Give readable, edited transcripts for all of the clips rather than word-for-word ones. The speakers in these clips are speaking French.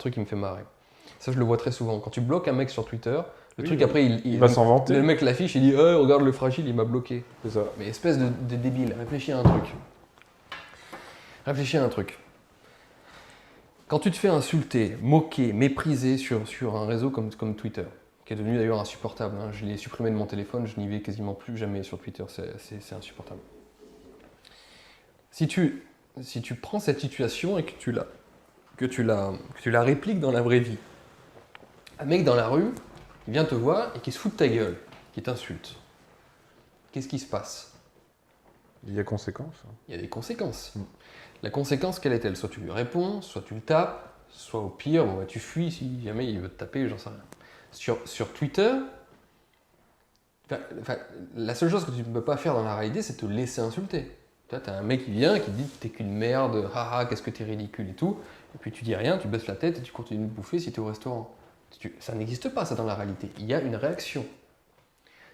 truc qui me fait marrer. Ça, je le vois très souvent. Quand tu bloques un mec sur Twitter, le Oui, truc après, il va s'en vanter. le mec l'affiche, il dit regarde le fragile, il m'a bloqué. C'est ça. Mais espèce de débile, réfléchis à un truc. Réfléchis à un truc. Quand tu te fais insulter, moquer, mépriser sur un réseau comme Twitter, qui est devenu d'ailleurs insupportable, hein. Je l'ai supprimé de mon téléphone, je n'y vais quasiment plus jamais sur Twitter, c'est insupportable. Si tu prends cette situation et que tu la répliques dans la vraie vie, un mec dans la rue, il vient te voir et qui se fout de ta gueule, qui t'insulte. Qu'est-ce qui se passe? Il y a conséquence. Il y a des conséquences. La conséquence, quelle est-elle? Soit tu lui réponds, soit tu le tapes, soit au pire, bon, bah, tu fuis si jamais il veut te taper, j'en sais rien. Sur Twitter, la seule chose que tu ne peux pas faire dans la réalité, c'est te laisser insulter. Tu as un mec qui vient, qui te dit t'es qu'une merde, haha, qu'est-ce que t'es ridicule et tout, et puis tu dis rien, tu baisses la tête et tu continues de bouffer si tu es au restaurant. Ça n'existe pas, ça, dans la réalité. Il y a une réaction.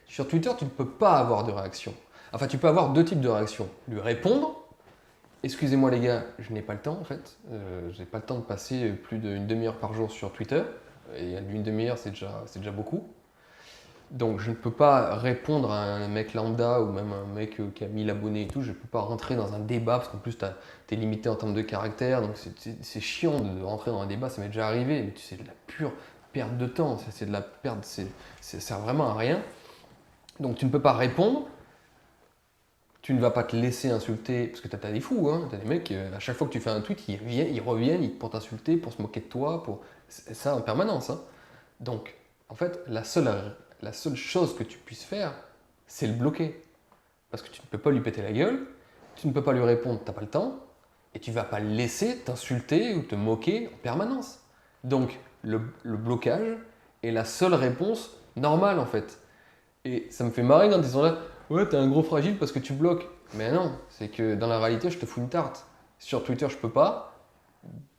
Sur Twitter, tu ne peux pas avoir de réaction. Enfin, tu peux avoir deux types de réactions. Lui répondre. Excusez-moi les gars, je n'ai pas le temps en fait. Je n'ai pas le temps de passer plus d'une demi-heure par jour sur Twitter. Et une demi-heure, c'est déjà beaucoup. Donc je ne peux pas répondre à un mec lambda ou même un mec qui a 1000 abonnés et tout. Je ne peux pas rentrer dans un débat parce qu'en plus tu es limité en termes de caractère. Donc c'est chiant de rentrer dans un débat, ça m'est déjà arrivé. Mais c'est de la pure perte de temps. C'est de la perte, ça sert vraiment à rien. Donc tu ne peux pas répondre. Tu ne vas pas te laisser insulter, parce que t'as des fous, hein. T'as des mecs, à chaque fois que tu fais un tweet, ils reviennent pour t'insulter, pour se moquer de toi, ça en permanence, hein. Donc, en fait, la seule chose que tu puisses faire, c'est le bloquer. Parce que tu ne peux pas lui péter la gueule, tu ne peux pas lui répondre, t'as pas le temps, et tu vas pas le laisser t'insulter ou te moquer en permanence. Donc, le blocage est la seule réponse normale, en fait. Et ça me fait marrer quand ils sont là. Ouais, t'es un gros fragile parce que tu bloques. Mais non, c'est que dans la réalité, je te fous une tarte. Sur Twitter, je peux pas,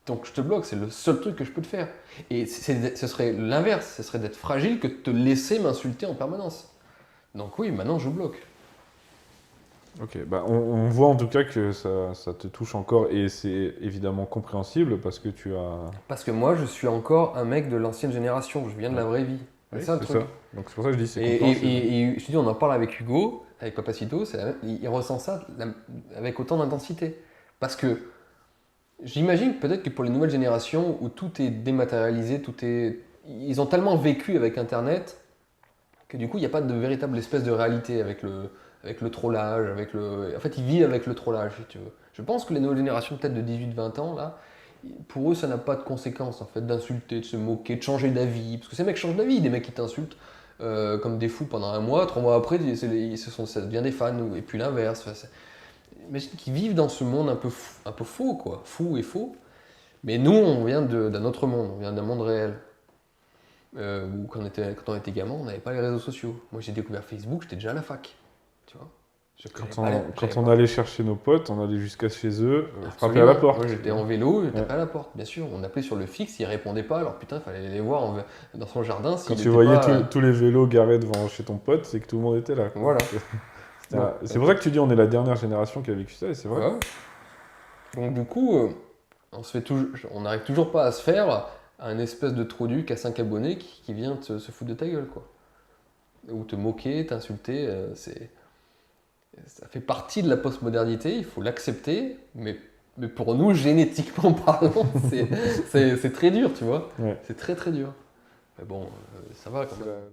donc je te bloque. C'est le seul truc que je peux te faire. Et ce serait l'inverse. Ce serait d'être fragile que de te laisser m'insulter en permanence. Donc oui, maintenant je bloque. Ok, bah on voit en tout cas que ça te touche encore et c'est évidemment compréhensible parce que tu as... Parce que moi, je suis encore un mec de l'ancienne génération. Je viens de la vraie vie. Oui, C'est ça le truc. Donc c'est pour ça que je dis c'est Et, compréhensible. je te dis, on en parle avec Hugo, avec Papacito, il ressent ça avec autant d'intensité. Parce que j'imagine peut-être que pour les nouvelles générations où tout est dématérialisé, ils ont tellement vécu avec Internet que du coup, il n'y a pas de véritable espèce de réalité avec le trollage, En fait, ils vivent avec le trollage, si tu veux. Je pense que les nouvelles générations, peut-être de 18-20 ans, là, pour eux, ça n'a pas de conséquence, en fait, d'insulter, de se moquer, de changer d'avis. Parce que ces mecs changent d'avis, des mecs qui t'insultent comme des fous pendant un mois, 3 mois après, ça devient des fans, et puis l'inverse. Enfin, imagine qu'ils vivent dans ce monde un peu faux, quoi. Fou et faux. Mais nous, on vient d'un autre monde, on vient d'un monde réel. Où quand on était gamin, on n'avait pas les réseaux sociaux. Moi, j'ai découvert Facebook, j'étais déjà à la fac. Tu vois? Quand on allait chercher nos potes, on allait jusqu'à chez eux, frapper à Absolument. la porte. Moi, j'étais en vélo, je tapais à la porte, bien sûr. On appelait sur le fixe, ils répondaient pas, alors putain, il fallait les voir dans son jardin. Quand tu voyais tous les vélos garés devant chez ton pote, c'est que tout le monde était là, quoi. Voilà. C'est pour ça que tu dis on est la dernière génération qui a vécu ça, et c'est vrai. Ouais. Donc du coup, on n'arrive toujours pas à se faire un espèce de trouduc à 5 abonnés qui vient se foutre de ta gueule, quoi. Ou te moquer, t'insulter, ça fait partie de la postmodernité, il faut l'accepter, mais pour nous, génétiquement parlant, c'est très dur, tu vois. Ouais. C'est très très dur. Mais bon, ça va quand même.